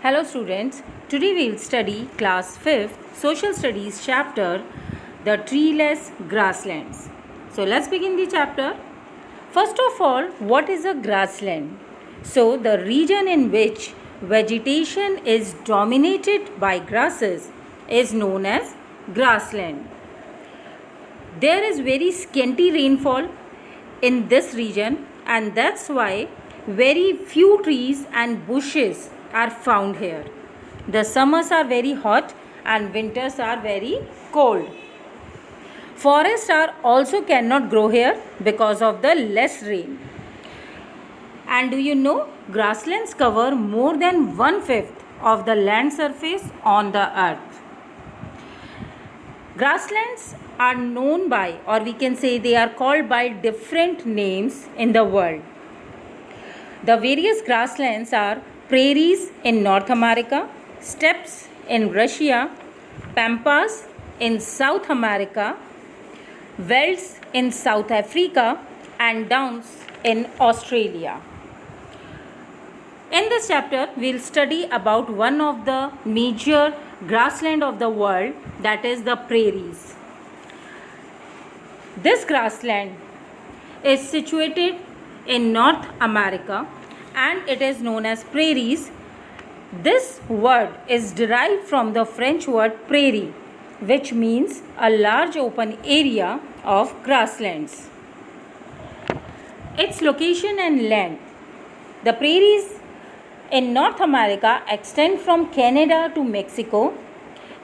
Hello students, today we will study class 5th social studies chapter the treeless grasslands. So let's begin the chapter. First of all, what is a grassland? So the region in which vegetation is dominated by grasses is known as grassland. There is very scanty rainfall in this region, and that's why very few trees and bushes are found here. The summers are very hot and winters are very cold. Forests are also cannot grow here because of the less rain. And do you know, grasslands cover more than 1/5 of the land surface on the earth. Grasslands are known by, or we can say they are called by different names in the world. The various grasslands are prairies in North America, steppes in Russia, pampas in South America, velds in South Africa, and downs in Australia. In this chapter, we will study about one of the major grassland of the world, that is the prairies. This grassland is situated in North America and it is known as prairies. This word is derived from the French word prairie, which means a large open area of grasslands. Its location and length. The prairies in North America extend from Canada to Mexico.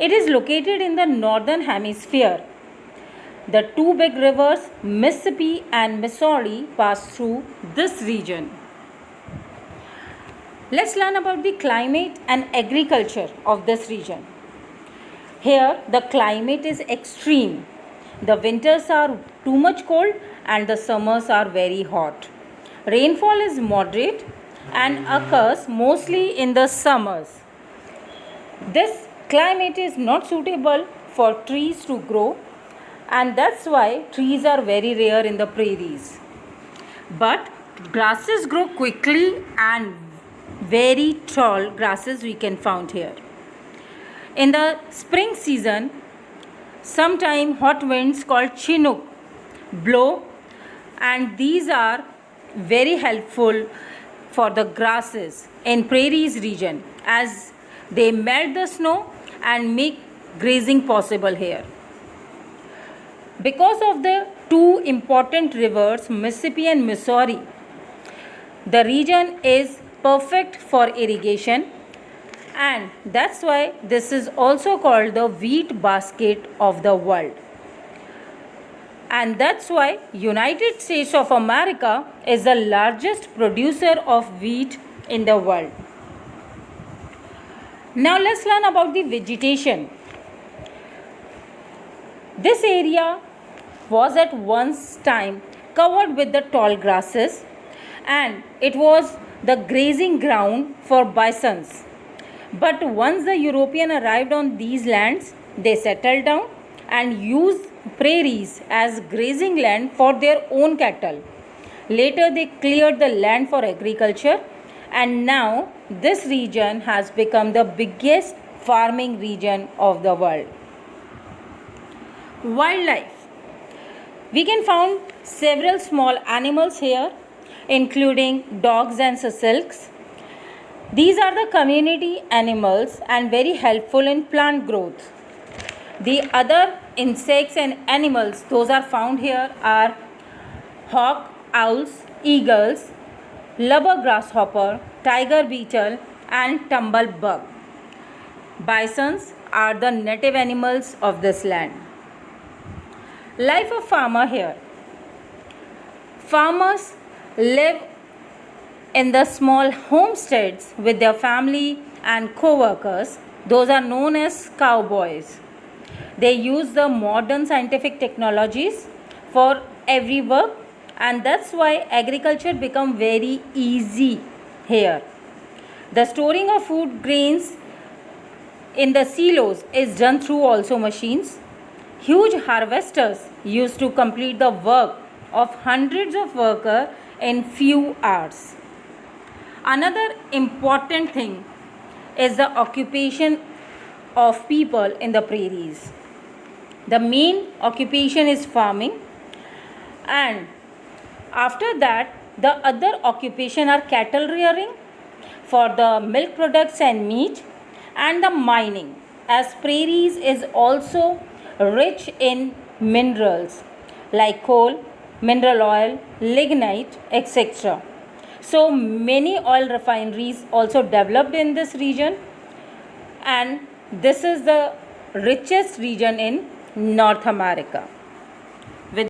It is located in the northern hemisphere. The two big rivers, Mississippi and Missouri, pass through this region. Let's learn about the climate and agriculture of this region. Here, the climate is extreme. The winters are too much cold and the summers are very hot. Rainfall is moderate and occurs mostly in the summers. This climate is not suitable for trees to grow, and that's why trees are very rare in the prairies. But grasses grow quickly and very tall grasses we can find here. In the spring season, sometime hot winds called Chinook blow, and these are very helpful for the grasses in prairies region as they melt the snow and make grazing possible here. Because of the two important rivers, Mississippi and Missouri, the region is perfect for irrigation, and that's why this is also called the wheat basket of the world. And that's why United States of America is the largest producer of wheat in the world. Now let's learn about the vegetation. This area was at once time covered with the tall grasses, and it was the grazing ground for bisons. But once the European arrived on these lands, they settled down and used prairies as grazing land for their own cattle. Later they cleared the land for agriculture, and now this region has become the biggest farming region of the world. Wildlife. We can find several small animals here, including dogs and silks. These are the community animals and very helpful in plant growth. The other insects and animals those are found here are hawk, owls, eagles, lubber grasshopper, tiger beetle, and tumblebug. Bisons are the native animals of this land. Life of farmer here. Farmers live in the small homesteads with their family and co-workers. Those are known as cowboys. They use the modern scientific technologies for every work, and that's why agriculture become very easy here. The storing of food grains in the silos is done through also machines. Huge harvesters used to complete the work of hundreds of workers in few hours. Another important thing is the occupation of people in the prairies. The main occupation is farming, and after that the other occupation are cattle rearing for the milk products and meat, and the mining, as prairies is also rich in minerals like coal, mineral oil, lignite, etc. So many oil refineries also developed in this region, and this is the richest region in North America.